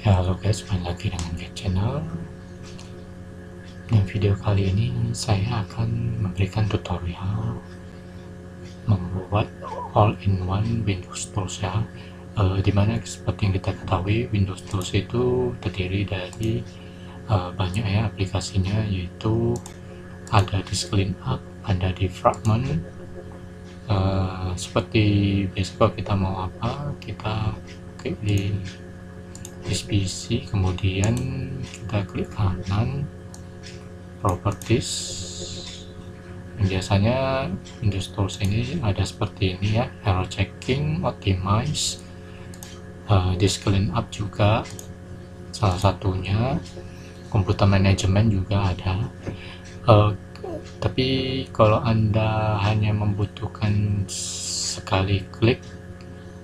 Ya, halo guys, balik lagi dengan Get Channel. Di video kali ini saya akan memberikan tutorial membuat all-in-one Windows Tools ya. Dimana seperti yang kita ketahui, Windows Tools itu terdiri dari banyak ya aplikasinya, yaitu ada di Cleanup, ada di Fragment. Seperti biasa kalau kita mau apa, kita klik di PC, kemudian kita klik kanan properties. Biasanya Windows Tools ini ada seperti ini ya, error checking, optimize, disk cleanup juga salah satunya, komputer manajemen juga ada. Tapi kalau Anda hanya membutuhkan sekali klik,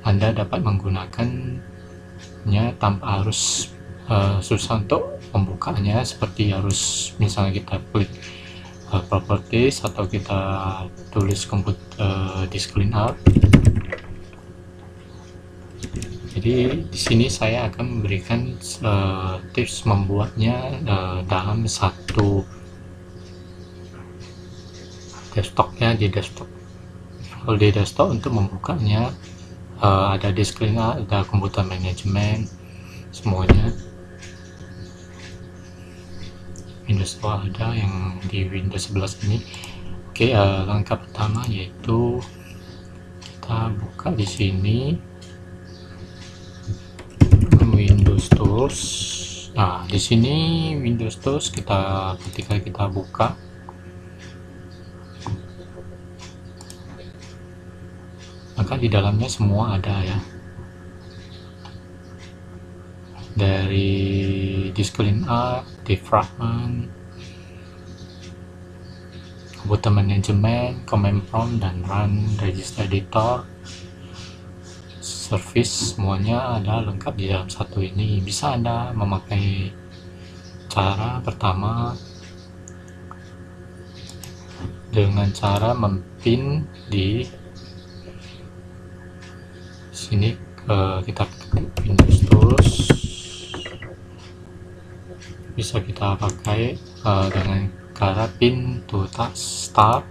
Anda dapat menggunakannya tanpa harus susah untuk membukanya, seperti harus misalnya kita klik properties atau kita tulis komputer disk cleanup. Jadi di sini saya akan memberikan tips membuatnya dalam satu desktop ya, di desktop. Kalau di desktop untuk membukanya ada disk cleanup, ada komputer manajemen, semuanya. Windows 2 ada, yang di Windows 11 ini. Oke, langkah pertama yaitu kita buka di sini Windows Tools. Nah, di sini Windows Tools ketika kita buka, maka di dalamnya semua ada ya, dari disk cleanup, defragment, komputer manajemen, command prompt, dan run register editor, service, semuanya ada lengkap di dalam satu ini. Bisa Anda memakai cara pertama dengan cara mempin di sini. Kita klik Windows Tools, bisa kita pakai dengan cara pin to start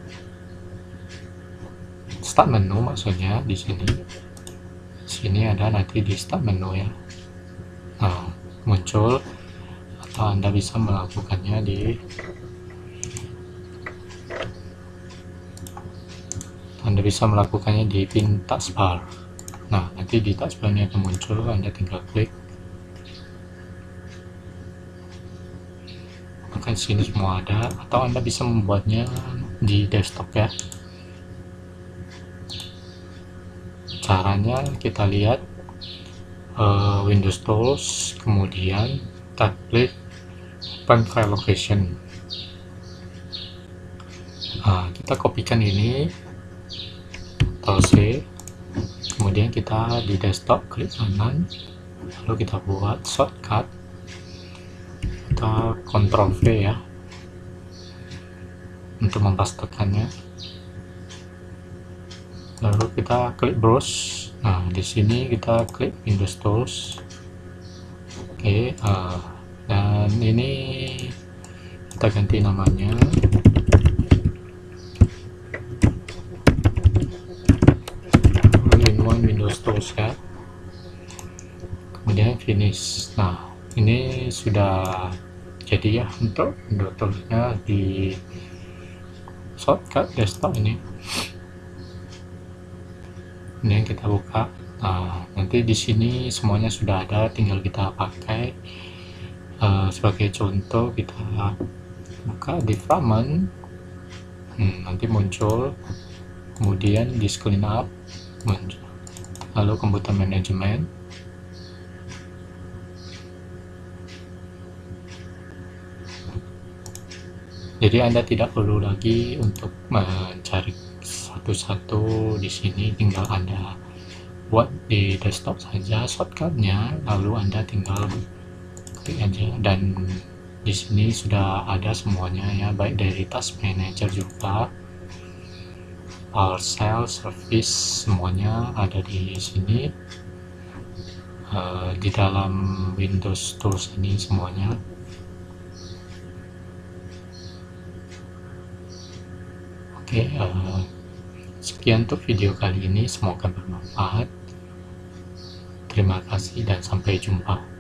menu, maksudnya di sini ada nanti di start menu ya. Nah, muncul, atau Anda bisa melakukannya di pin taskbar. Nah, nanti di taskbar ini akan muncul, Anda tinggal klik. Maka sini semua ada, atau Anda bisa membuatnya di desktop ya. Caranya kita lihat Windows Tools, kemudian kita klik Open File Location. Nah, kita kopikan ini, Ctrl C, kemudian kita di desktop klik kanan, lalu kita buat shortcut, kita Ctrl V ya untuk mempastekannya, lalu kita klik browse. Nah, di sini kita klik Windows Tools. Oke, dan ini kita ganti namanya all-in-one Windows Tools ya, kemudian finish. Nah, ini sudah jadi ya untuk Windows Tools-nya di shortcut desktop ini. Ini yang kita buka. Nah, nanti di sini semuanya sudah ada, tinggal kita pakai. Sebagai contoh, kita buka di fragment, nanti muncul, kemudian disk cleanup muncul, lalu komputer manajemen. Jadi Anda tidak perlu lagi untuk mencari satu-satu di sini, tinggal Anda buat di desktop saja shortcutnya, lalu Anda tinggal klik aja, dan di sini sudah ada semuanya ya, baik dari task manager juga, PowerShell, service, semuanya ada di sini. di dalam Windows Tools ini semuanya. Oke, sekian untuk video kali ini, semoga bermanfaat. Terima kasih dan sampai jumpa.